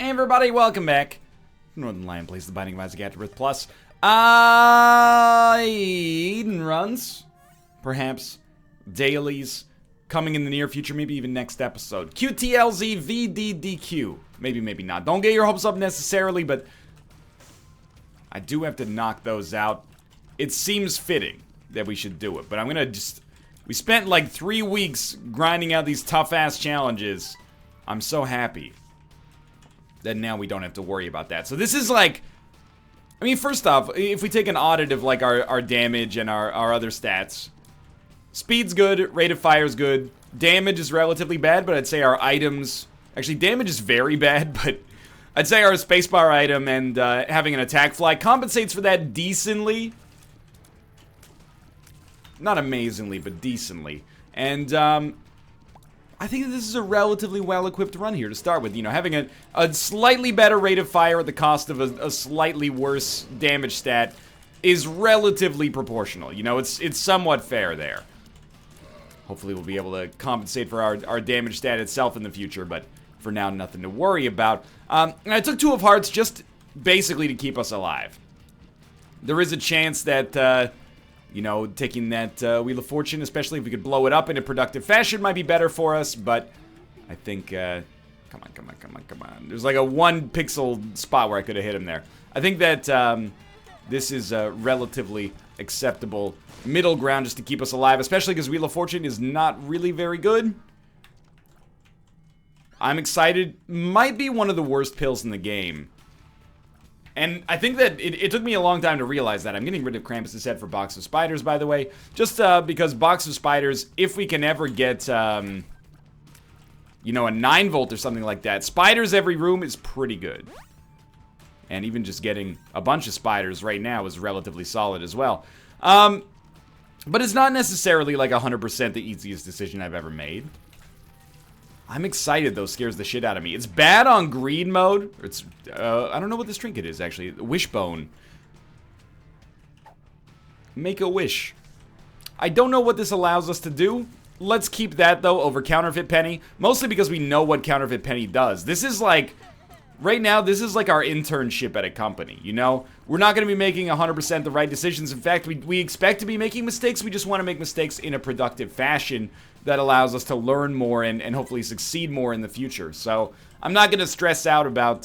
Hey everybody, welcome back. Northernlion plays the Binding of Isaac AFTERBIRTH Plus. Eden runs. Perhaps dailies coming in the near future, maybe even next episode. QTLZ VDDQ. Maybe, maybe not. Don't get your hopes up necessarily, but I do have to knock those out. It seems fitting that we should do it, but I'm gonna just... We spent like 3 weeks grinding out these tough-ass challenges. I'm so happy that now we don't have to worry about that. So this is like... I mean, first off, if we take an audit of like our damage and our other stats... Speed's good, rate of fire's good, damage is relatively bad, but I'd say our items... Actually, damage is very bad, but I'd say our spacebar item and having an attack fly compensates for that decently. Not amazingly, but decently. And I think that this is a relatively well-equipped run here to start with. You know, having a slightly better rate of fire at the cost of a slightly worse damage stat is relatively proportional. You know, it's somewhat fair there. Hopefully we'll be able to compensate for our damage stat itself in the future, but for now, nothing to worry about. And I took 2 of Hearts just basically to keep us alive. There is a chance that... you know, taking that Wheel of Fortune, especially if we could blow it up in a productive fashion, might be better for us, but I think, come on. There's like a 1 pixel spot where I could have hit him there. I think that this is a relatively acceptable middle ground just to keep us alive, especially because Wheel of Fortune is not really very good. I'm excited. Might be one of the worst pills in the game. And I think that it took me a long time to realize that. I'm getting rid of Krampus' head for Box of Spiders, by the way. Just because Box of Spiders, if we can ever get, you know, a 9-volt or something like that, spiders every room is pretty good. And even just getting a bunch of spiders right now is relatively solid as well. But it's not necessarily like 100% the easiest decision I've ever made. I'm excited, though. Scares the shit out of me. It's bad on greed mode. It's, I don't know what this trinket is, actually. Wishbone. Make a wish. I don't know what this allows us to do. Let's keep that, though, over Counterfeit Penny. Mostly because we know what Counterfeit Penny does. This is like... Right now, this is like our internship at a company, you know? We're not going to be making 100% the right decisions. In fact, we expect to be making mistakes. We just want to make mistakes in a productive fashion that allows us to learn more and hopefully succeed more in the future. So, I'm not going to stress out about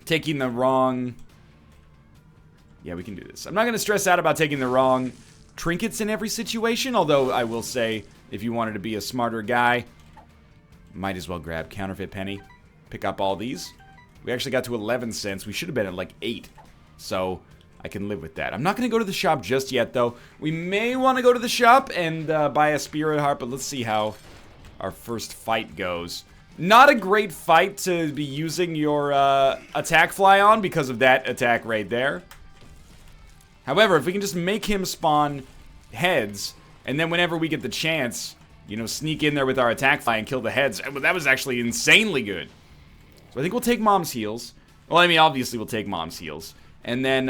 taking the wrong... Yeah, we can do this. I'm not going to stress out about taking the wrong trinkets in every situation, although I will say, if you wanted to be a smarter guy, might as well grab Counterfeit Penny. Pick up all these. We actually got to 11 cents. We should have been at like 8. So, I can live with that. I'm not going to go to the shop just yet, though. We may want to go to the shop and buy a Spirit Heart, but let's see how our first fight goes. Not a great fight to be using your attack fly on because of that attack right there. However, if we can just make him spawn heads, and then whenever we get the chance, you know, sneak in there with our attack fly and kill the heads, that was actually insanely good. So I think we'll take Mom's heals. Well, I mean, obviously we'll take Mom's heals. And then,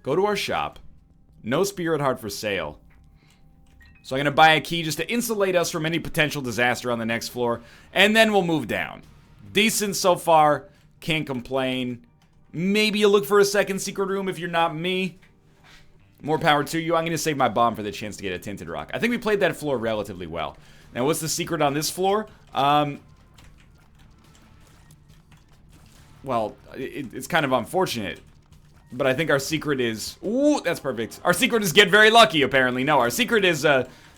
go to our shop. No Spirit Heart for sale. So I'm going to buy a key just to insulate us from any potential disaster on the next floor. And then we'll move down. Decent so far. Can't complain. Maybe you look for a second secret room if you're not me. More power to you. I'm going to save my bomb for the chance to get a Tinted Rock. I think we played that floor relatively well. Now, what's the secret on this floor? Well, it's kind of unfortunate, but I think our secret is... Ooh, that's perfect. Our secret is get very lucky, apparently. No, our secret is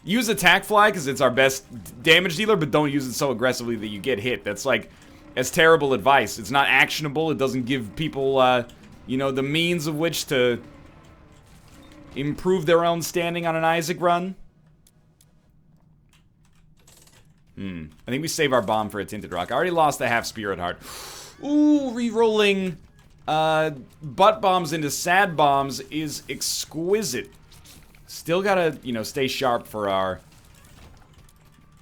use attack fly, because it's our best damage dealer, but don't use it so aggressively that you get hit. That's like, that's terrible advice. It's not actionable. It doesn't give people, you know, the means of which to improve their own standing on an Isaac run. I think we save our bomb for a Tinted Rock. I already lost the half Spirit Heart. Ooh, re-rolling butt bombs into sad bombs is exquisite. Still gotta, you know, stay sharp for our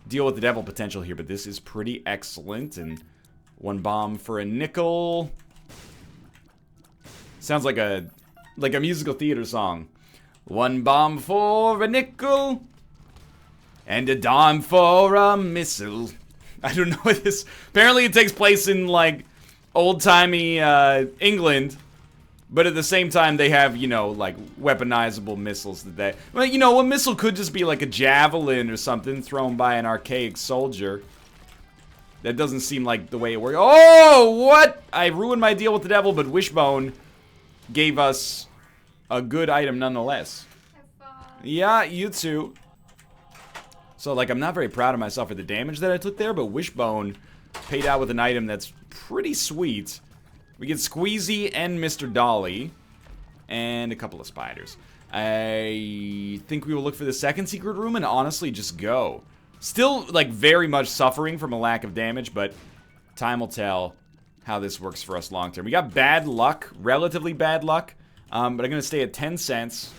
deal with the devil potential here, but this is pretty excellent. And 1 bomb for a nickel. Sounds like a musical theater song. 1 bomb for a nickel. And a dime for a missile. I don't know what this... Apparently it takes place in, like, old-timey England. But at the same time, they have, you know, like, weaponizable missiles that they... Well, you know, a missile could just be like a javelin or something thrown by an archaic soldier. That doesn't seem like the way it works. Oh, what? I ruined my deal with the devil, but Wishbone gave us a good item nonetheless. Yeah, you too. So, like, I'm not very proud of myself for the damage that I took there, but Wishbone paid out with an item that's pretty sweet. We get Squeezy and Mr. Dolly. And a couple of spiders. I think we will look for the second secret room and honestly just go. Still, like, very much suffering from a lack of damage, but time will tell how this works for us long term. We got bad luck, relatively bad luck, but I'm going to stay at 10 cents.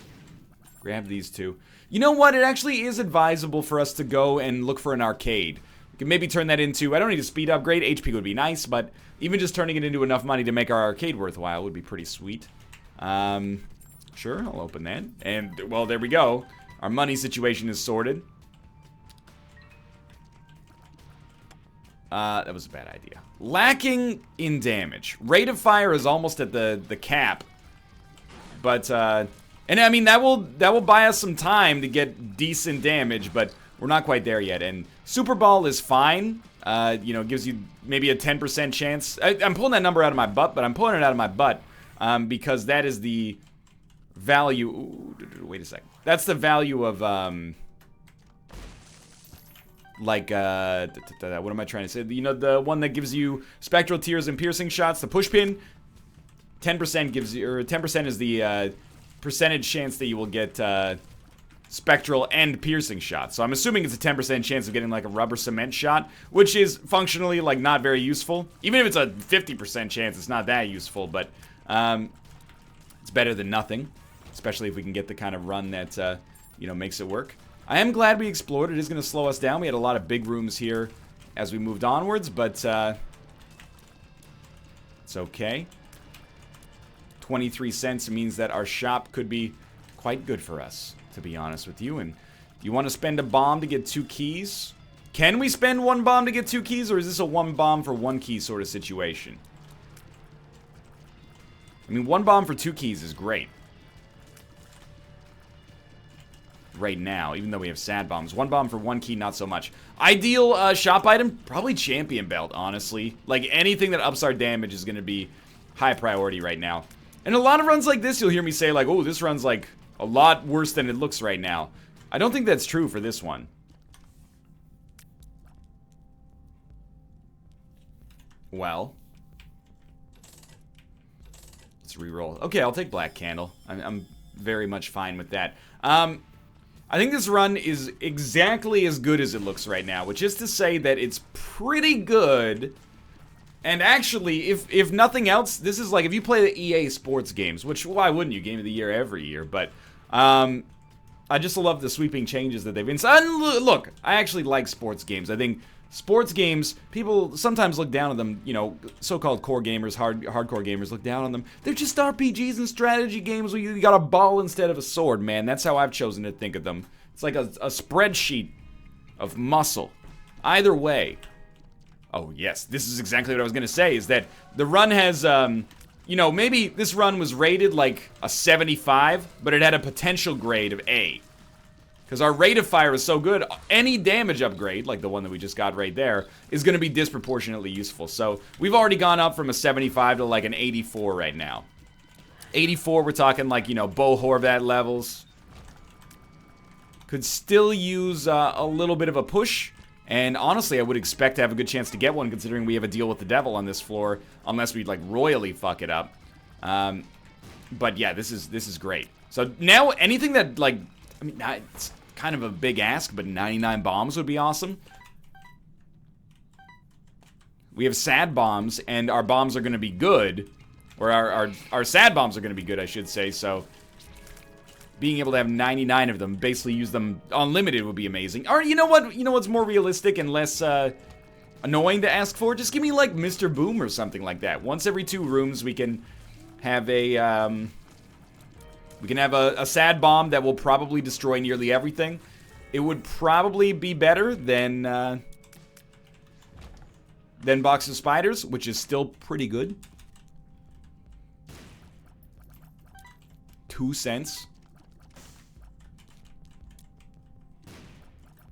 Grab these two. You know what? It actually is advisable for us to go and look for an arcade. We can maybe turn that into... I don't need a speed upgrade. HP would be nice, but even just turning it into enough money to make our arcade worthwhile would be pretty sweet. Sure, I'll open that. And, well, there we go. Our money situation is sorted. That was a bad idea. Lacking in damage. Rate of fire is almost at the cap. But, and I mean, that will buy us some time to get decent damage, but we're not quite there yet. And Super Ball is fine. You know, gives you maybe a 10% chance. I'm pulling that number out of my butt, but I'm pulling it out of my butt because that is the value. Ooh, wait a second. That's the value of, like, what am I trying to say? You know, the one that gives you spectral tears and piercing shots, the push pin. 10% gives you, or 10% is the percentage chance that you will get spectral and piercing shots. So I'm assuming it's a 10% chance of getting like a rubber cement shot, which is functionally like not very useful. Even if it's a 50% chance, it's not that useful, but it's better than nothing, especially if we can get the kind of run that you know, makes it work. I am glad we explored. It is going to slow us down. We had a lot of big rooms here as we moved onwards, but it's okay. 23 cents means that our shop could be quite good for us, to be honest with you. And do you want to spend a bomb to get 2 keys? Can we spend 1 bomb to get 2 keys, or is this a 1 bomb for 1 key sort of situation? I mean, 1 bomb for 2 keys is great. Right now, even though we have sad bombs. 1 bomb for 1 key, not so much. Ideal shop item? Probably champion belt, honestly. Like, anything that ups our damage is going to be high priority right now. And a lot of runs like this, you'll hear me say, like, oh, this run's, like, a lot worse than it looks right now. I don't think that's true for this one. Well. Let's re-roll. Okay, I'll take Black Candle. I'm very much fine with that. I think this run is exactly as good as it looks right now, which is to say that it's pretty good. And actually, if nothing else, this is like, if you play the EA sports games, which, why wouldn't you? Game of the year every year, but I just love the sweeping changes that they've been. Look, I actually like sports games. I think sports games, people sometimes look down on them, you know, so-called core gamers, hardcore gamers look down on them. They're just RPGs and strategy games where you got a ball instead of a sword, man. That's how I've chosen to think of them. It's like a spreadsheet of muscle. Either way. Oh, yes, this is exactly what I was going to say, is that the run has, you know, maybe this run was rated like a 75, but it had a potential grade of A. Because our rate of fire is so good, any damage upgrade, like the one that we just got right there, is going to be disproportionately useful. So we've already gone up from a 75 to like an 84 right now. 84, we're talking like, you know, Bo Horvat levels. Could still use a little bit of a push. And honestly, I would expect to have a good chance to get one, considering we have a deal with the devil on this floor, unless we like royally fuck it up. But yeah, this is great. So now anything that like, I mean, it's kind of a big ask, but 99 bombs would be awesome. We have sad bombs, and our bombs are going to be good, or our sad bombs are going to be good, I should say. So being able to have 99 of them, basically use them unlimited, would be amazing. Or you know what? You know what's more realistic and less annoying to ask for? Just give me like Mr. Boom or something like that. Once every 2 rooms, we can have a sad bomb that will probably destroy nearly everything. It would probably be better than then box of spiders, which is still pretty good. 2 cents.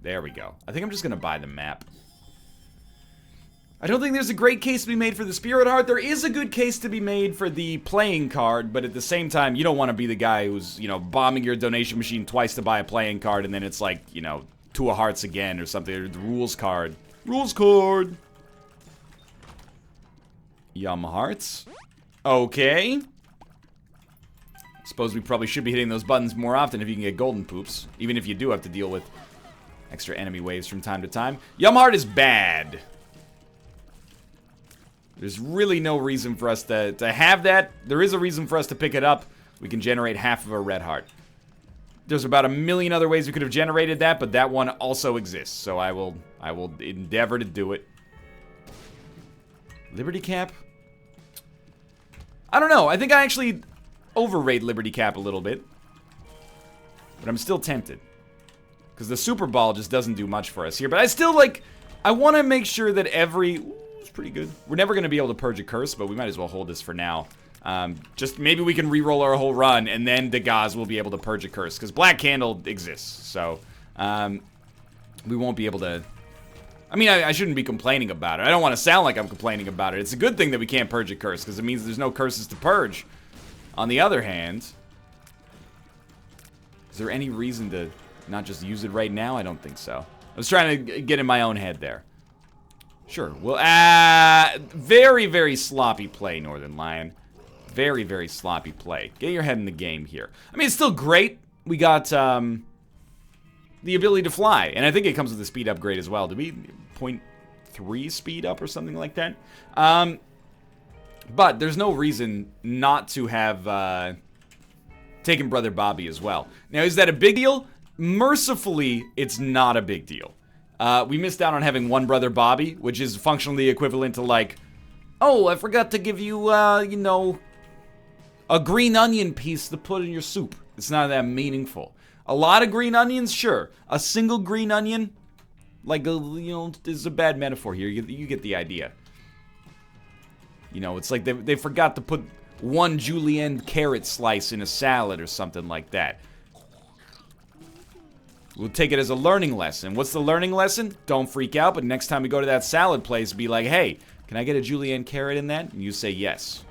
There we go. I think I'm just gonna buy the map. I don't think there's a great case to be made for the Spirit Heart. There is a good case to be made for the playing card, but at the same time, you don't want to be the guy who's, you know, bombing your donation machine twice to buy a playing card, and then it's like, you know, 2 of hearts again or something, or the rules card. Rules card! Yum hearts. Okay. Suppose we probably should be hitting those buttons more often if you can get golden poops, even if you do have to deal with extra enemy waves from time to time. Yum heart is bad. There's really no reason for us to have that. There is a reason for us to pick it up. We can generate half of a red heart. There's about a million other ways we could have generated that, but that one also exists. So I will endeavor to do it. Liberty Cap? I don't know. I think I actually overrate Liberty Cap a little bit. But I'm still tempted. Because the Super Ball just doesn't do much for us here. But I still, like, I want to make sure that every... pretty good. We're never going to be able to purge a curse, but we might as well hold this for now. Just maybe we can re-roll our whole run, and then Dagaz will be able to purge a curse, because Black Candle exists, so we won't be able to... I mean, I shouldn't be complaining about it. I don't want to sound like I'm complaining about it. It's a good thing that we can't purge a curse, because it means there's no curses to purge. On the other hand, is there any reason to not just use it right now? I don't think so. I was trying to get in my own head there. Sure. Well, very, very sloppy play, Northernlion. Very, very sloppy play. Get your head in the game here. I mean, it's still great. We got the ability to fly, and I think it comes with a speed upgrade as well. Did we 0.3 speed up or something like that? But there's no reason not to have taken Brother Bobby as well. Now, is that a big deal? Mercifully, it's not a big deal. We missed out on having one Brother Bobby, which is functionally equivalent to like, oh, I forgot to give you, you know, a green onion piece to put in your soup. It's not that meaningful. A lot of green onions, sure. A single green onion, like, you know, is a bad metaphor here. You get the idea. You know, it's like they forgot to put one julienne carrot slice in a salad or something like that. We'll take it as a learning lesson. What's the learning lesson? Don't freak out, but next time we go to that salad place, be like, hey, can I get a julienne carrot in that? And you say yes.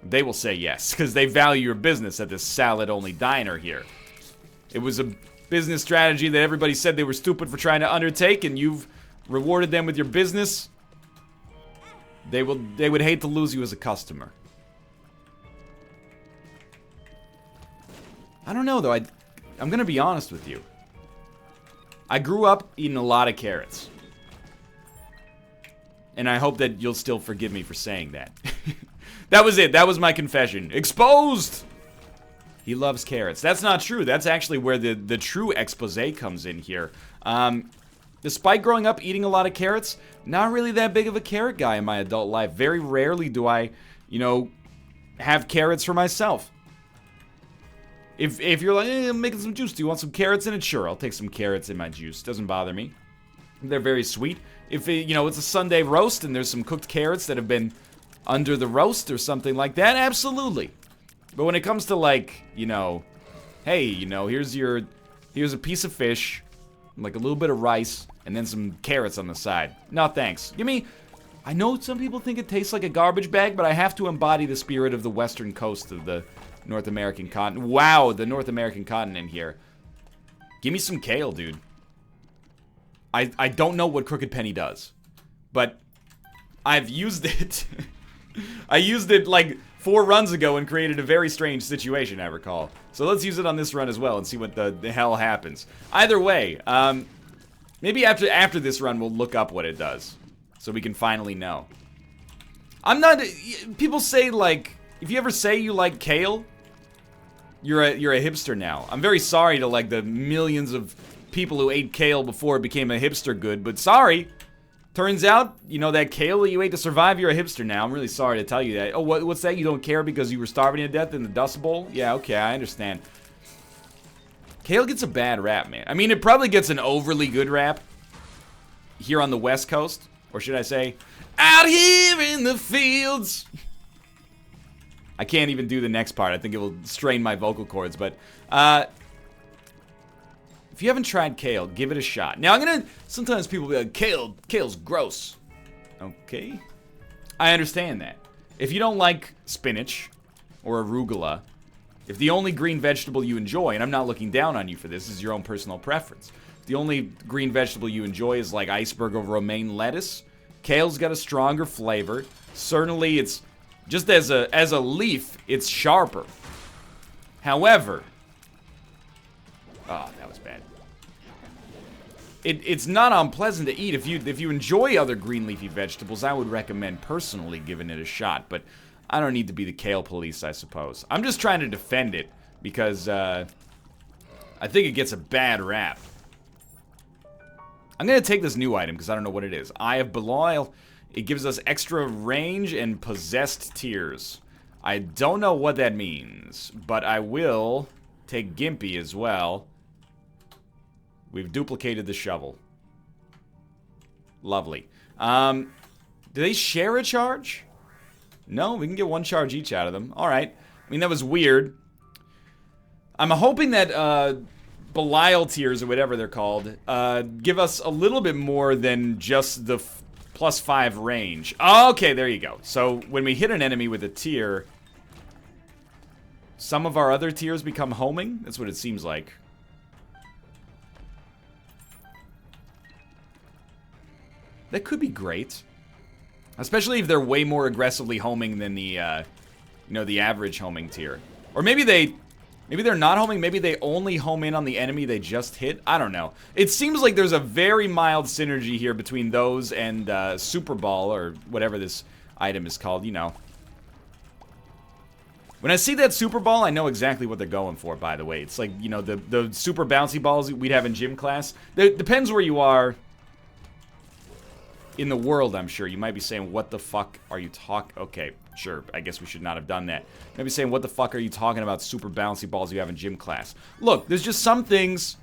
They will say yes, because they value your business at this salad-only diner here. It was a business strategy that everybody said they were stupid for trying to undertake, and you've rewarded them with your business. They would hate to lose you as a customer. I don't know, though. I'm going to be honest with you. I grew up eating a lot of carrots. And I hope that you'll still forgive me for saying that. That was it. That was my confession. Exposed! He loves carrots. That's not true. That's actually where the true expose comes in here. Despite growing up eating a lot of carrots, not really that big of a carrot guy in my adult life. Very rarely do I, you know, have carrots for myself. If you're like, hey, I'm making some juice, do you want some carrots in it? Sure, I'll take some carrots in my juice. Doesn't bother me. They're very sweet. If, you know, it's a Sunday roast and there's some cooked carrots that have been under the roast or something like that, absolutely. But when it comes to, like, you know, hey, you know, here's a piece of fish, like a little bit of rice, and then some carrots on the side. No, thanks. Give me... I know some people think it tastes like a garbage bag, but I have to embody the spirit of the western coast of the North American continent. Wow, the North American continent here. Give me some kale, dude. I don't know what Crooked Penny does, but I've used it. I used it like 4 runs ago and created a very strange situation, I recall. So let's use it on this run as well and see what the hell happens. Either way, maybe after this run we'll look up what it does, so we can finally know. I'm not... People say, like, if you ever say you like kale, you're a hipster now. I'm very sorry to, like, the millions of people who ate kale before it became a hipster good, but sorry. Turns out, you know, that kale that you ate to survive, you're a hipster now. I'm really sorry to tell you that. Oh, what's that? You don't care because you were starving to death in the Dust Bowl? Yeah, okay, I understand. Kale gets a bad rap, man. I mean, it probably gets an overly good rap here on the West Coast. Or should I say, out here in the fields. I can't even do the next part. I think it will strain my vocal cords. But if you haven't tried kale, give it a shot. Now, sometimes people be like, kale's gross. Okay. I understand that. If you don't like spinach or arugula, if the only green vegetable you enjoy, and I'm not looking down on you for this is your own personal preference. If the only green vegetable you enjoy is like iceberg or romaine lettuce, kale's got a stronger flavor. Certainly, it's just as a leaf, it's sharper. However, oh, that was bad. It's not unpleasant to eat. If you enjoy other green leafy vegetables, I would recommend personally giving it a shot. But I don't need to be the kale police, I suppose. I'm just trying to defend it because I think it gets a bad rap. I'm going to take this new item because I don't know what it is. Eye of Belial. It gives us extra range and possessed tears. I don't know what that means, but I will take Gimpy as well. We've duplicated the shovel. Lovely. Do they share a charge? No, we can get one charge each out of them. Alright. I mean, that was weird. I'm hoping that Belial tears, or whatever they're called, give us a little bit more than just the +5 range. Okay, there you go. So, when we hit an enemy with a tear, some of our other tears become homing? That's what it seems like. That could be great. Especially if they're way more aggressively homing than the, the average homing tier. Or maybe they're not homing, maybe they only home in on the enemy they just hit. I don't know. It seems like there's a very mild synergy here between those and Super Ball, or whatever this item is called, you know. When I see that Super Ball, I know exactly what they're going for, by the way. It's like, you know, the super bouncy balls we'd have in gym class. It depends where you are in the world, I'm sure. You might be saying, what the fuck are you talking? Okay, sure. I guess we should not have done that. You might be saying, what the fuck are you talking about super bouncy balls you have in gym class? Look, there's just some things,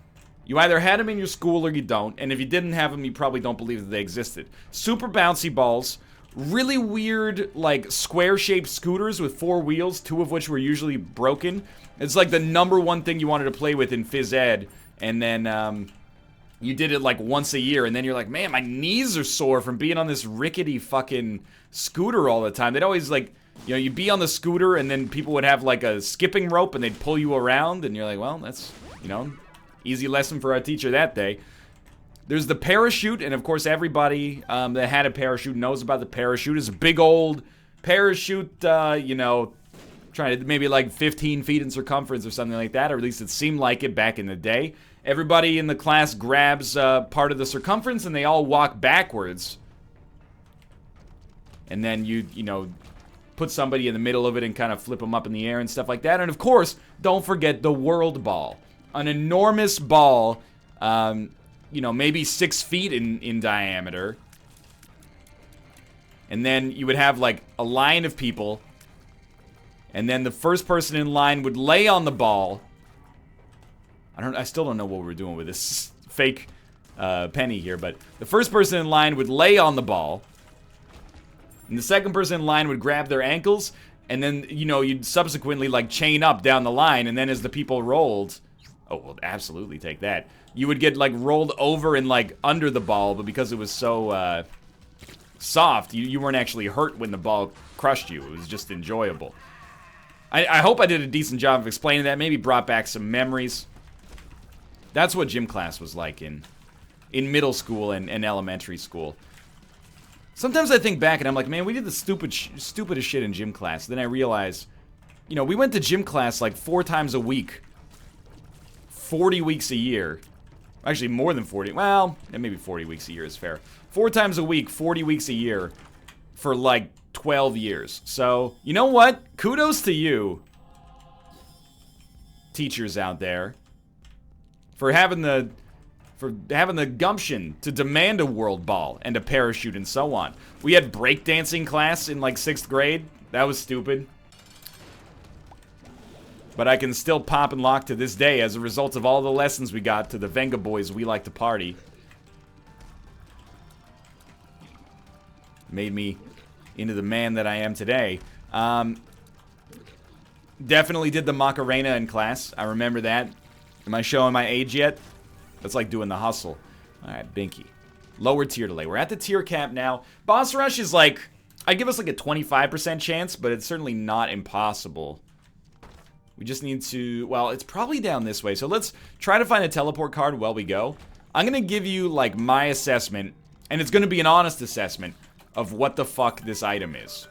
you either had them in your school or you don't, and if you didn't have them, you probably don't believe that they existed. Super bouncy balls, really weird, like, square-shaped scooters with 4 wheels, 2 of which were usually broken. It's like the #1 thing you wanted to play with in phys ed, and then, you did it like once a year, and then you're like, man, my knees are sore from being on this rickety fucking scooter all the time. They'd always like, you know, you'd be on the scooter, and then people would have like a skipping rope, and they'd pull you around, and you're like, well, that's, you know, easy lesson for our teacher that day. There's the parachute, and of course everybody that had a parachute knows about the parachute. It's a big old parachute, you know, trying to maybe like 15 feet in circumference or something like that, or at least it seemed like it back in the day. Everybody in the class grabs part of the circumference, and they all walk backwards. And then you know, put somebody in the middle of it and kind of flip them up in the air and stuff like that. And of course, don't forget the world ball. An enormous ball, you know, maybe 6 feet in diameter. And then you would have like a line of people. And then the first person in line would lay on the ball. I still don't know what we're doing with this fake penny here, but the first person in line would lay on the ball, and the second person in line would grab their ankles, and then, you know, you'd subsequently, like, chain up down the line, and then as the people rolled, oh, well, absolutely take that, you would get, like, rolled over and, like, under the ball, but because it was so, soft, you weren't actually hurt when the ball crushed you. It was just enjoyable. I hope I did a decent job of explaining that, maybe brought back some memories. That's what gym class was like in middle school and elementary school. Sometimes I think back and I'm like, man, we did the stupidest shit in gym class. Then I realize, you know, we went to gym class like 4 times a week. 40 weeks a year. Actually, more than 40. Well, maybe 40 weeks a year is fair. 4 times a week, 40 weeks a year for like 12 years. So, you know what? Kudos to you, teachers out there. For having the gumption to demand a world ball and a parachute and so on. We had breakdancing class in like 6th grade. That was stupid. But I can still pop and lock to this day as a result of all the lessons we got to the Venga boys we like to party. made me into the man that I am today. Definitely did the Macarena in class. I remember that. Am I showing my age yet? That's like doing the hustle. Alright, Binky. Lower tier delay. We're at the tier cap now. Boss Rush is like, I give us like a 25% chance, but it's certainly not impossible. We just need to, well, it's probably down this way. So let's try to find a teleport card while we go. I'm going to give you like my assessment, and it's going to be an honest assessment of what the fuck this item is.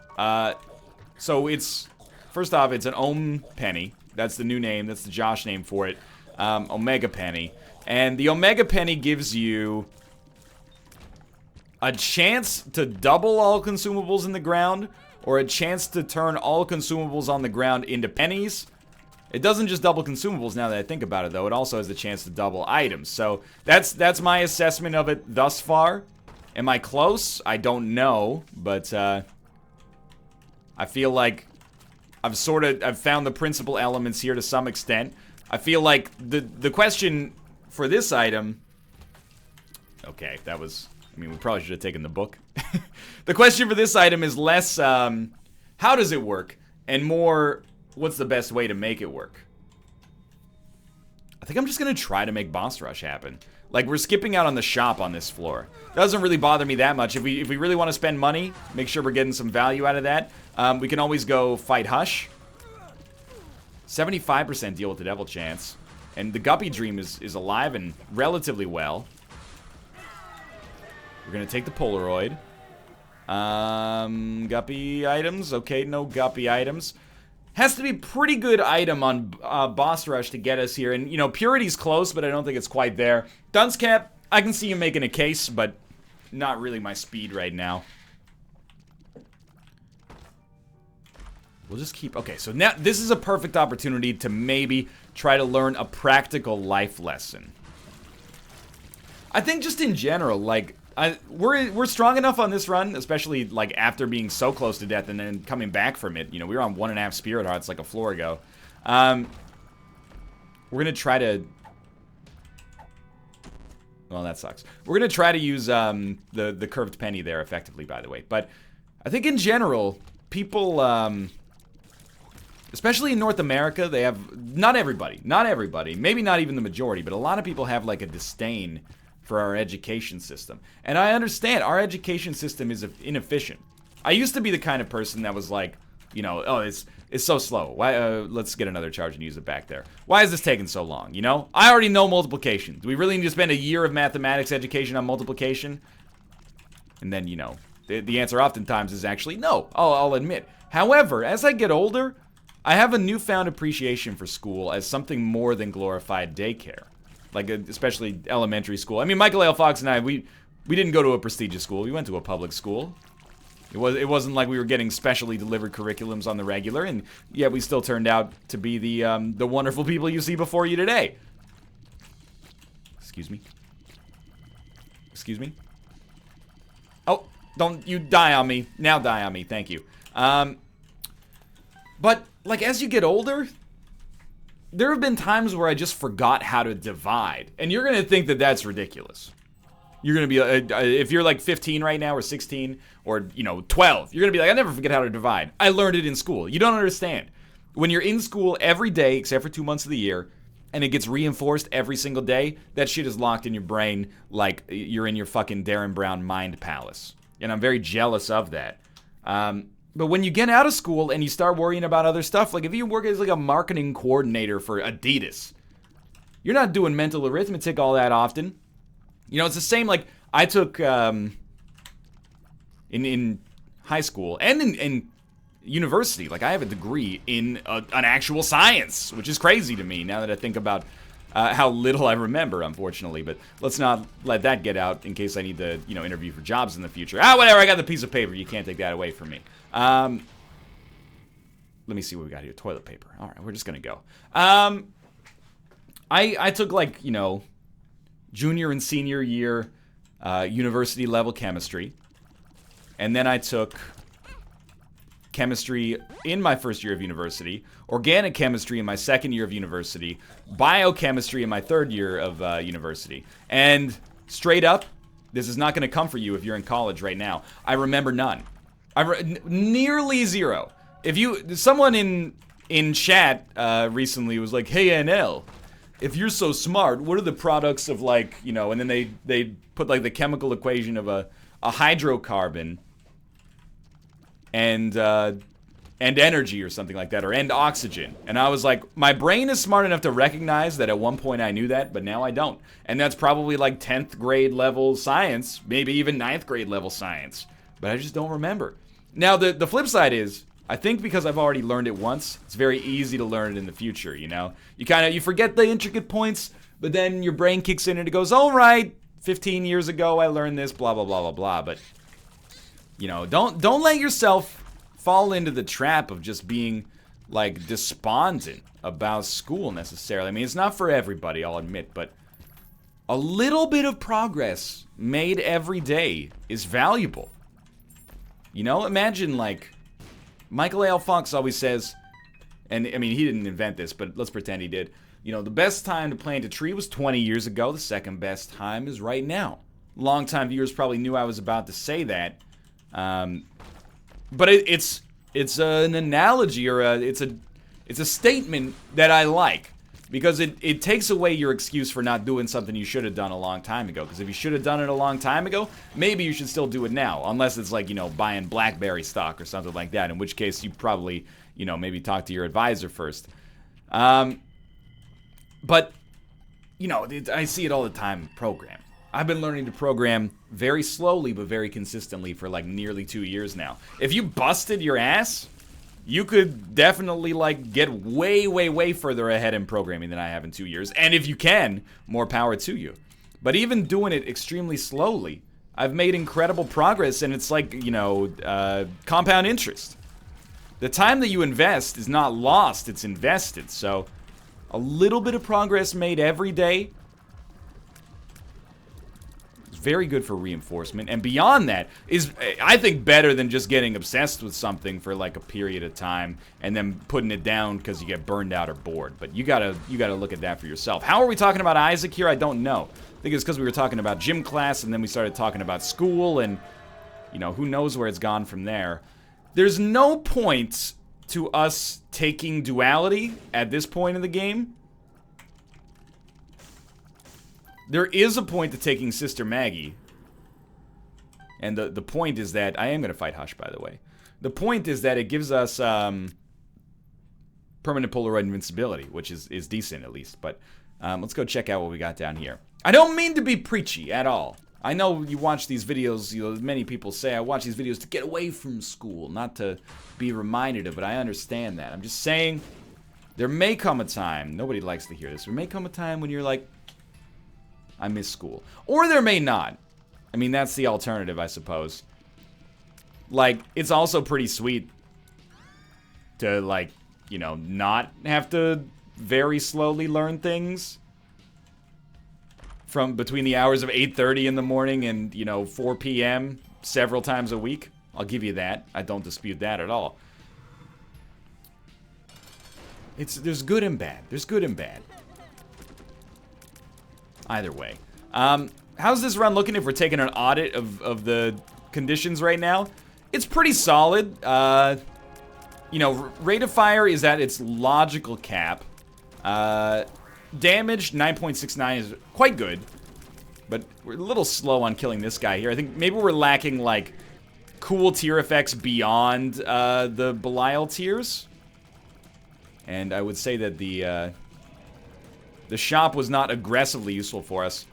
So it's, first off, it's an Ohm Penny. That's the new name. That's the Josh name for it. Omega Penny. And the Omega Penny gives you a chance to double all consumables in the ground, or a chance to turn all consumables on the ground into pennies. It doesn't just double consumables now that I think about it, though. It also has the chance to double items. So that's my assessment of it thus far. Am I close? I don't know, but I feel like I've found the principal elements here to some extent. I feel like the question for this item... Okay, that was... I mean, we probably should have taken the book. The question for this item is less, how does it work? And more, what's the best way to make it work? I think I'm just going to try to make Boss Rush happen. Like, we're skipping out on the shop on this floor. Doesn't really bother me that much. If we really want to spend money, make sure we're getting some value out of that, we can always go fight Hush. 75% deal with the Devil Chance. And the Guppy Dream is alive and relatively well. We're going to take the Polaroid. Guppy items. Okay, no Guppy items. Has to be pretty good item on Boss Rush to get us here. And, you know, Purity's close, but I don't think it's quite there. Dunce Cap, I can see you making a case, but not really my speed right now. We'll just keep... Okay, so now this is a perfect opportunity to maybe try to learn a practical life lesson. I think just in general, like... we're strong enough on this run, especially like after being so close to death and then coming back from it. You know, we were on 1.5 Spirit Hearts like a floor ago. We're gonna try to... Well, that sucks. We're gonna try to use the curved penny there effectively, by the way. But I think in general, people, especially in North America, they have... Not everybody, maybe not even the majority, but a lot of people have like a disdain for our education system. And I understand, our education system is inefficient. I used to be the kind of person that was like, you know, oh, it's so slow. Why? Let's get another charge and use it back there. Why is this taking so long, you know? I already know multiplication. Do we really need to spend a year of mathematics education on multiplication? And then, you know, the answer oftentimes is actually no, I'll admit. However, as I get older, I have a newfound appreciation for school as something more than glorified daycare. Like, especially elementary school. I mean, Michael A. Fox and I, we didn't go to a prestigious school. We went to a public school. It wasn't like we were getting specially delivered curriculums on the regular, and yet we still turned out to be the wonderful people you see before you today. Excuse me. Excuse me. Oh, don't you die on me. Now die on me. Thank you. But, like, as you get older... There have been times where I just forgot how to divide. And you're going to think that that's ridiculous. You're going to be, if you're like 15 right now, or 16, or, you know, 12, you're going to be like, I never forget how to divide. I learned it in school. You don't understand. When you're in school every day, except for 2 months of the year, and it gets reinforced every single day, that shit is locked in your brain like you're in your fucking Darren Brown mind palace. And I'm very jealous of that. But when you get out of school and you start worrying about other stuff, like if you work as like a marketing coordinator for Adidas, you're not doing mental arithmetic all that often. You know, it's the same, like, I took, in high school and in university, like, I have a degree in an actual science, which is crazy to me now that I think about how little I remember, unfortunately. But let's not let that get out in case I need to, you know, interview for jobs in the future. Whatever, I got the piece of paper. You can't take that away from me. Let me see what we got here. Toilet paper. All right, we're just gonna go. I took, like, you know, junior and senior year university level chemistry, and then I took chemistry in my first year of university, organic chemistry in my second year of university, biochemistry in my third year of university, and straight up, This is not going to come for you if you're in college right now. I remember none. Nearly zero. If you, someone in chat recently was like, hey NL, if you're so smart, what are the products of like, you know, and then they put like the chemical equation of a hydrocarbon and energy or something like that, or and oxygen. And I was like, my brain is smart enough to recognize that at one point I knew that, but now I don't. And that's probably like 10th grade level science, maybe even 9th grade level science, but I just don't remember. Now the flip side is, I think because I've already learned it once, it's very easy to learn it in the future, you know? You forget the intricate points, but then your brain kicks in and it goes, all right, 15 years ago I learned this, blah, blah, blah, blah, blah. But, you know, don't let yourself fall into the trap of just being, like, despondent about school necessarily. I mean, it's not for everybody, I'll admit, but a little bit of progress made every day is valuable. You know, imagine, like, Michael A. Fox always says, and I mean, he didn't invent this, but let's pretend he did. You know, the best time to plant a tree was 20 years ago. The second best time is right now. Longtime viewers probably knew I was about to say that. But it's an analogy, or it's a statement that I like. Because it takes away your excuse for not doing something you should have done a long time ago. Because if you should have done it a long time ago, maybe you should still do it now. Unless it's like, you know, buying BlackBerry stock or something like that. In which case, you probably, you know, maybe talk to your advisor first. But, you know, I see it all the time, program. I've been learning to program very slowly, but very consistently for like nearly 2 years now. If you busted your ass, you could definitely, like, get way, way, way further ahead in programming than I have in 2 years. And if you can, more power to you. But even doing it extremely slowly, I've made incredible progress, and it's like, you know, compound interest. The time that you invest is not lost, it's invested. So, a little bit of progress made every day. Very good for reinforcement, and beyond that is, I think, better than just getting obsessed with something for like a period of time and then putting it down because you get burned out or bored. But you gotta look at that for yourself. How are we talking about Isaac here? I don't know. I think it's because we were talking about gym class and then we started talking about school, and you know, who knows where it's gone from there. There's no point to us taking duality at this point in the game. There is a point to taking Sister Maggie. And the point is that, I am going to fight Hush, by the way. The point is that it gives us permanent Polaroid invincibility, which is decent at least. But let's go check out what we got down here. I don't mean to be preachy at all. I know you watch these videos, you know, many people say I watch these videos to get away from school, not to be reminded of it. I understand that. I'm just saying, there may come a time, nobody likes to hear this, there may come a time when you're like, I miss school. Or there may not. I mean, that's the alternative, I suppose. Like, it's also pretty sweet to, like, you know, not have to very slowly learn things from between the hours of 8:30 in the morning and, you know, 4 p.m. several times a week. I'll give you that. I don't dispute that at all. There's good and bad. There's good and bad. Either way. How's this run looking if we're taking an audit of the conditions right now? It's pretty solid. You know, rate of fire is at its logical cap. Damage, 9.69 is quite good. But we're a little slow on killing this guy here. I think maybe we're lacking, like, cool tier effects beyond the Belial tiers. And I would say that the shop was not aggressively useful for us.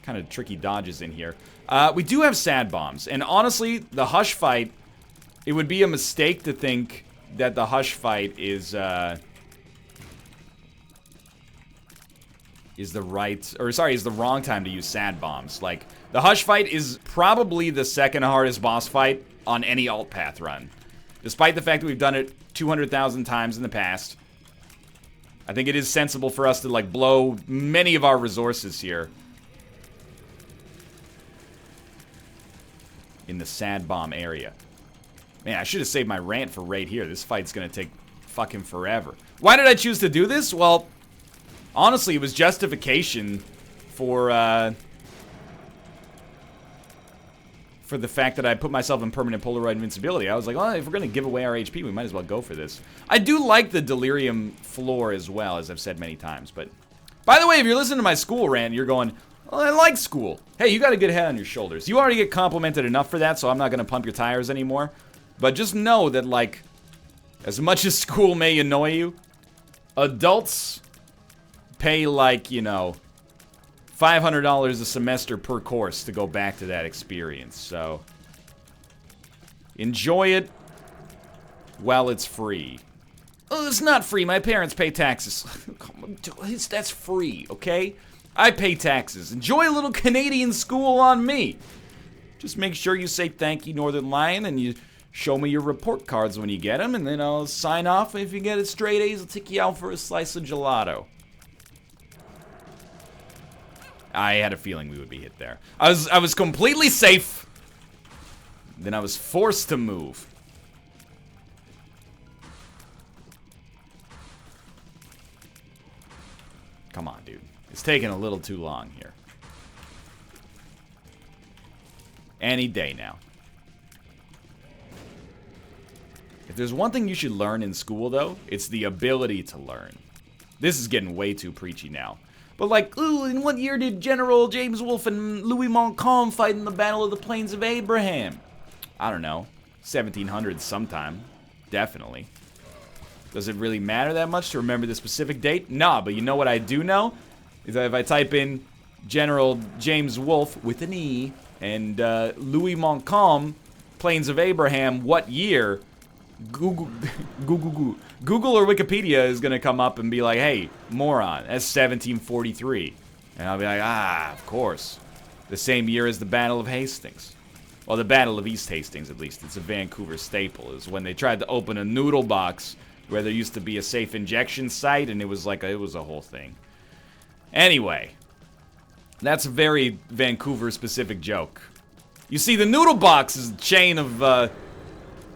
Kind of tricky dodges in here. We do have sad bombs, and honestly, the Hush fight, it would be a mistake to think that the Hush fight is the wrong time to use sad bombs. Like, the Hush fight is probably the second hardest boss fight on any alt path run. Despite the fact that we've done it 200,000 times in the past, I think it is sensible for us to, like, blow many of our resources here in the sad bomb area. Man, I should have saved my rant for right here. This fight's gonna take fucking forever. Why did I choose to do this? Well, Honestly, it was justification for the fact that I put myself in permanent Polaroid invincibility. I was like, well, if we're going to give away our HP, we might as well go for this. I do like the delirium floor as well, as I've said many times. But, by the way, if you're listening to my school rant, you're going, well, I like school. Hey, you got a good head on your shoulders. You already get complimented enough for that, so I'm not going to pump your tires anymore. But just know that, like, as much as school may annoy you, adults pay, like, you know, $500 a semester per course to go back to that experience, so enjoy it while it's free. Oh, it's not free. My parents pay taxes. That's free, okay? I pay taxes. Enjoy a little Canadian school on me. Just make sure you say thank you, Northernlion, and you show me your report cards when you get them, and then I'll sign off. If you get it straight A's, I'll take you out for a slice of gelato. I had a feeling we would be hit there. I was completely safe. Then I was forced to move. Come on, dude. It's taking a little too long here. Any day now. If there's one thing you should learn in school, though, it's the ability to learn. This is getting way too preachy now. But like, ooh, in what year did General James Wolfe and Louis Montcalm fight in the Battle of the Plains of Abraham? I don't know. 1700s sometime. Definitely. Does it really matter that much to remember the specific date? Nah, but you know what I do know? Is that if I type in General James Wolfe with an E and Louis Montcalm, Plains of Abraham, what year? Google or Wikipedia is going to come up and be like, hey, moron, that's 1743. And I'll be like, ah, of course. The same year as the Battle of Hastings. Well, the Battle of East Hastings, at least. It's a Vancouver staple. Is when they tried to open a noodle box where there used to be a safe injection site, and it was like, it was a whole thing. Anyway, that's a very Vancouver-specific joke. You see, the noodle box is a chain of,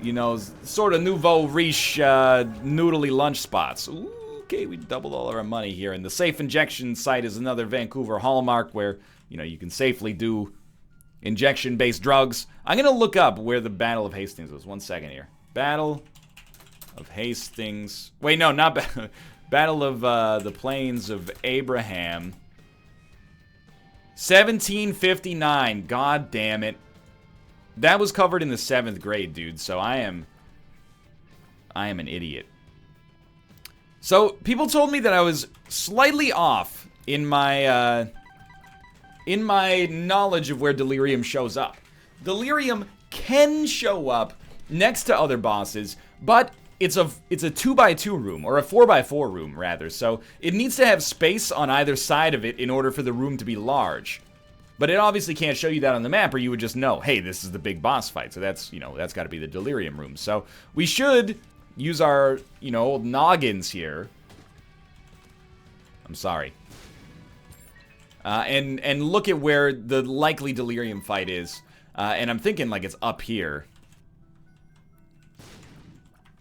you know, sort of nouveau riche, noodly lunch spots. Ooh, okay, we doubled all of our money here. And the safe injection site is another Vancouver hallmark where, you know, you can safely do injection-based drugs. I'm going to look up where the Battle of Hastings was. 1 second here. Battle of Hastings. Wait, no, not Battle of the Plains of Abraham. 1759. God damn it. That was covered in the 7th grade, dude, so I am an idiot. So, people told me that I was slightly off in my knowledge of where Delirium shows up. Delirium can show up next to other bosses, but it's a 2x2 room, or a 4x4 room, rather, so it needs to have space on either side of it in order for the room to be large. But it obviously can't show you that on the map, or you would just know, hey, this is the big boss fight. So that's, you know, that's got to be the Delirium room. So we should use our, you know, old noggins here. I'm sorry. And look at where the likely Delirium fight is. And I'm thinking, like, it's up here.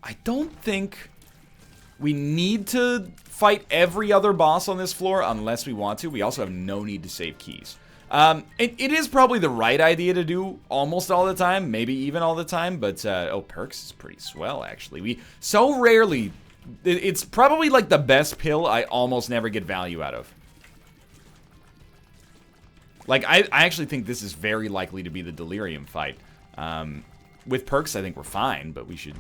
I don't think we need to fight every other boss on this floor unless we want to. We also have no need to save keys. It is probably the right idea to do almost all the time, maybe even all the time, but, oh, perks is pretty swell, actually. We so rarely, it's probably like the best pill I almost never get value out of. Like, I actually think this is very likely to be the Delirium fight. With perks, I think we're fine, but we should,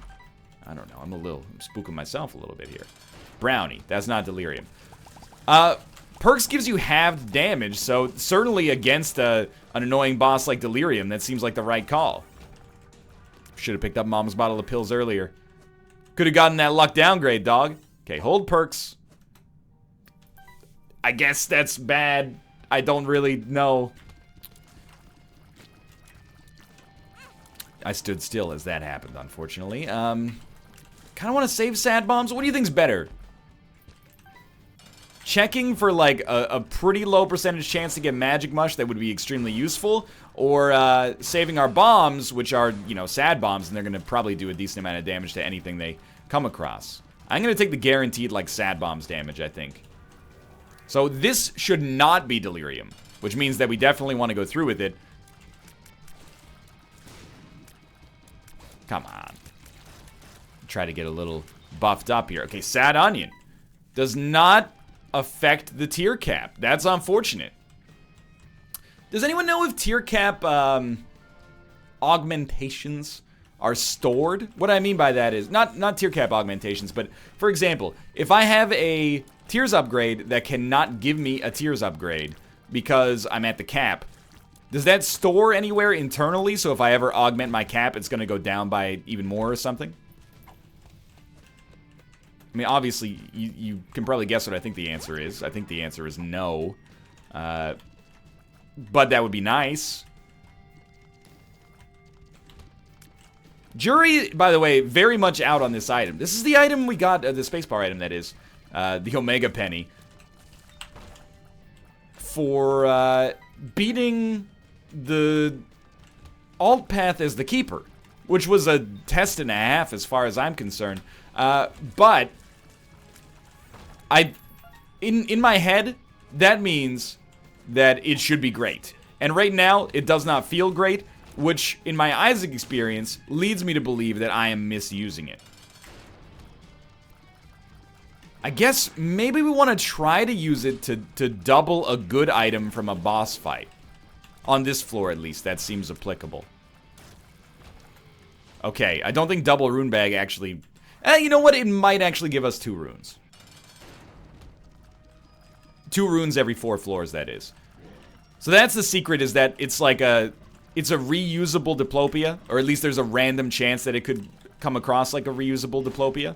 I don't know, I'm spooking myself a little bit here. Brownie, that's not Delirium. Perks gives you halved damage, so certainly against an annoying boss like Delirium, that seems like the right call. Should have picked up Mom's bottle of pills earlier. Could have gotten that luck downgrade, dog. Okay, hold perks. I guess that's bad. I don't really know. I stood still as that happened, unfortunately. Kind of want to save sad bombs. What do you think's better? Checking for, like, a pretty low percentage chance to get Magic Mush that would be extremely useful, or saving our bombs, which are, you know, sad bombs, and they're going to probably do a decent amount of damage to anything they come across. I'm going to take the guaranteed, like, sad bombs damage, I think. So this should not be Delirium, which means that we definitely want to go through with it. Come on. Try to get a little buffed up here. Okay, Sad Onion does not affect the tier cap. That's unfortunate. Does anyone know if tier cap augmentations are stored? What I mean by that is, not tier cap augmentations, but for example, if I have a tiers upgrade that cannot give me a tiers upgrade because I'm at the cap, does that store anywhere internally? So if I ever augment my cap, it's going to go down by even more or something? I mean, obviously, you can probably guess what I think the answer is. I think the answer is no. But that would be nice. Jury, by the way, very much out on this item. This is the item we got, the spacebar item, that is. The Omega Penny. For beating the alt path as the keeper. Which was a test and a half as far as I'm concerned. But in my head, that means that it should be great. And right now, it does not feel great, which, in my Isaac experience, leads me to believe that I am misusing it. I guess maybe we want to try to use it to double a good item from a boss fight. On this floor, at least, that seems applicable. Okay, I don't think double rune bag actually... you know what? It might actually give us 2 runes. 2 runes every 4 floors, that is. So that's the secret, is that it's like a... It's a reusable diplopia. Or at least there's a random chance that it could come across like a reusable diplopia.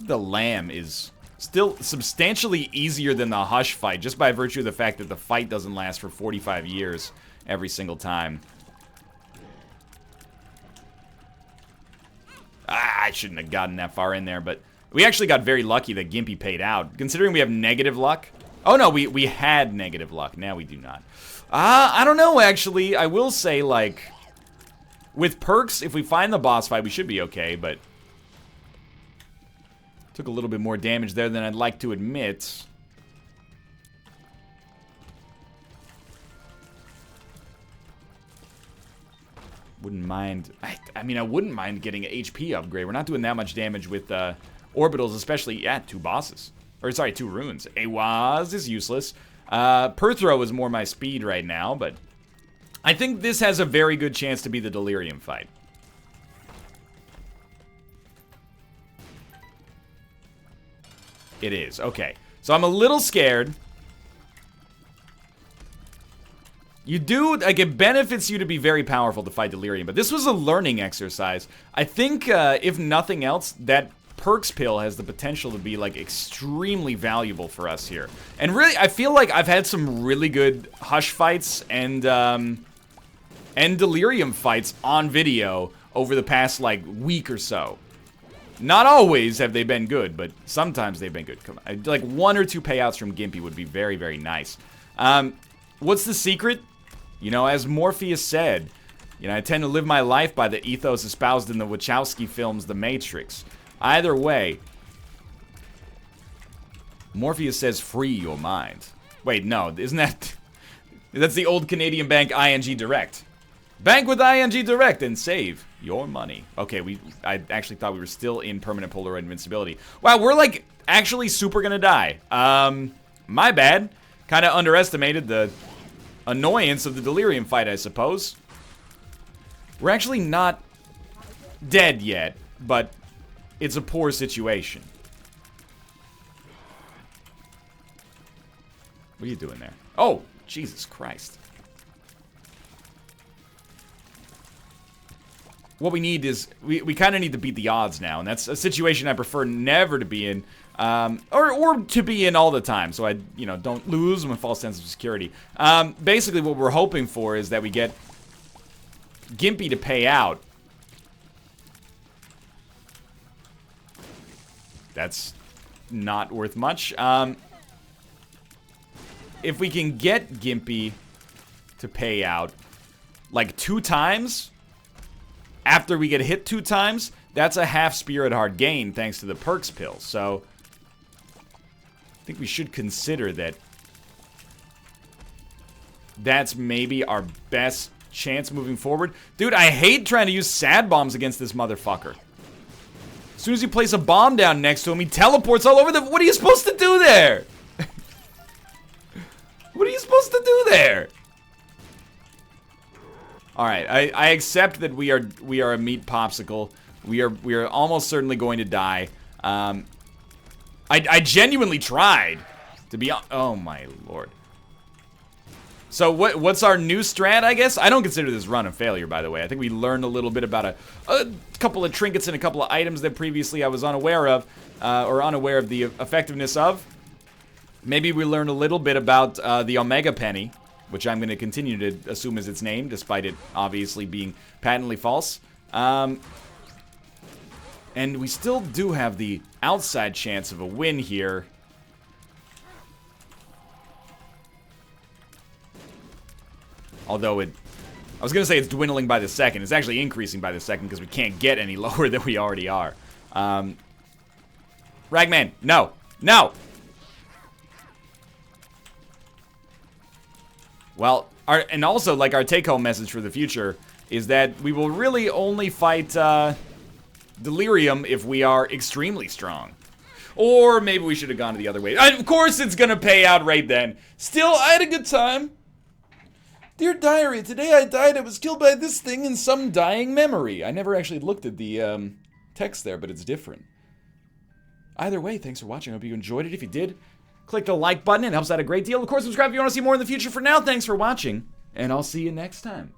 The lamb is still substantially easier than the Hush fight, just by virtue of the fact that the fight doesn't last for 45 years every single time. I shouldn't have gotten that far in there, but we actually got very lucky that Gimpy paid out. Considering we have negative luck. Oh no, we had negative luck. Now we do not. I don't know, actually. I will say, like, with perks, if we find the boss fight, we should be okay, but... Took a little bit more damage there than I'd like to admit. Wouldn't mind... I mean, I wouldn't mind getting an HP upgrade. We're not doing that much damage with orbitals, especially... Yeah, 2 bosses. Or, sorry, 2 runes. Awaz is useless. Perthrow is more my speed right now, but... I think this has a very good chance to be the Delirium fight. It is. Okay. So I'm a little scared. You do, like, it benefits you to be very powerful to fight Delirium, but this was a learning exercise. I think, if nothing else, that perks pill has the potential to be, like, extremely valuable for us here. And really, I feel like I've had some really good Hush fights and Delirium fights on video over the past, like, week or so. Not always have they been good, but sometimes they've been good. Come on. Like 1 or 2 payouts from Gimpy would be very, very nice. What's the secret? You know, as Morpheus said, you know, I tend to live my life by the ethos espoused in the Wachowski films The Matrix. Either way, Morpheus says free your mind. Wait, no, isn't that... That's the old Canadian bank ING Direct. Bank with ING Direct and save your money. Okay, I actually thought we were still in permanent Polaroid invincibility. Wow, we're like actually super gonna die. My bad. Kind of underestimated the annoyance of the Delirium fight, I suppose. We're actually not dead yet, but it's a poor situation. What are you doing there? Oh, Jesus Christ. What we need is, we kind of need to beat the odds now, and that's a situation I prefer never to be in, or to be in all the time, so I, you know, don't lose my false sense of security. Basically, what we're hoping for is that we get Gimpy to pay out. That's not worth much. If we can get Gimpy to pay out, like 2 times... after we get hit 2 times, that's a half Spirit Heart gain thanks to the perks pill. So I think we should consider that that's maybe our best chance moving forward. Dude, I hate trying to use sad bombs against this motherfucker. As soon as you place a bomb down next to him, he teleports all over the... What are you supposed to do there? What are you supposed to do there? Alright, I accept that we are a meat popsicle. We are almost certainly going to die. I genuinely tried to be... Oh my lord. So what's our new strat, I guess? I don't consider this run a failure, by the way. I think we learned a little bit about a couple of trinkets and a couple of items that previously I was unaware of, or unaware of the effectiveness of. Maybe we learned a little bit about the Omega Penny, which I'm going to continue to assume is its name, despite it obviously being patently false. And we still do have the outside chance of a win here. Although I was going to say it's dwindling by the second. It's actually increasing by the second because we can't get any lower than we already are. Ragman, no. No! Well, and also, like, our take-home message for the future is that we will really only fight Delirium if we are extremely strong. Or maybe we should have gone the other way. Of course it's going to pay out right then. Still, I had a good time. Dear Diary, today I died. I was killed by this thing in some dying memory. I never actually looked at the text there, but it's different. Either way, thanks for watching. I hope you enjoyed it. If you did, click the like button. It helps out a great deal. Of course, subscribe if you want to see more in the future. For now, thanks for watching, and I'll see you next time.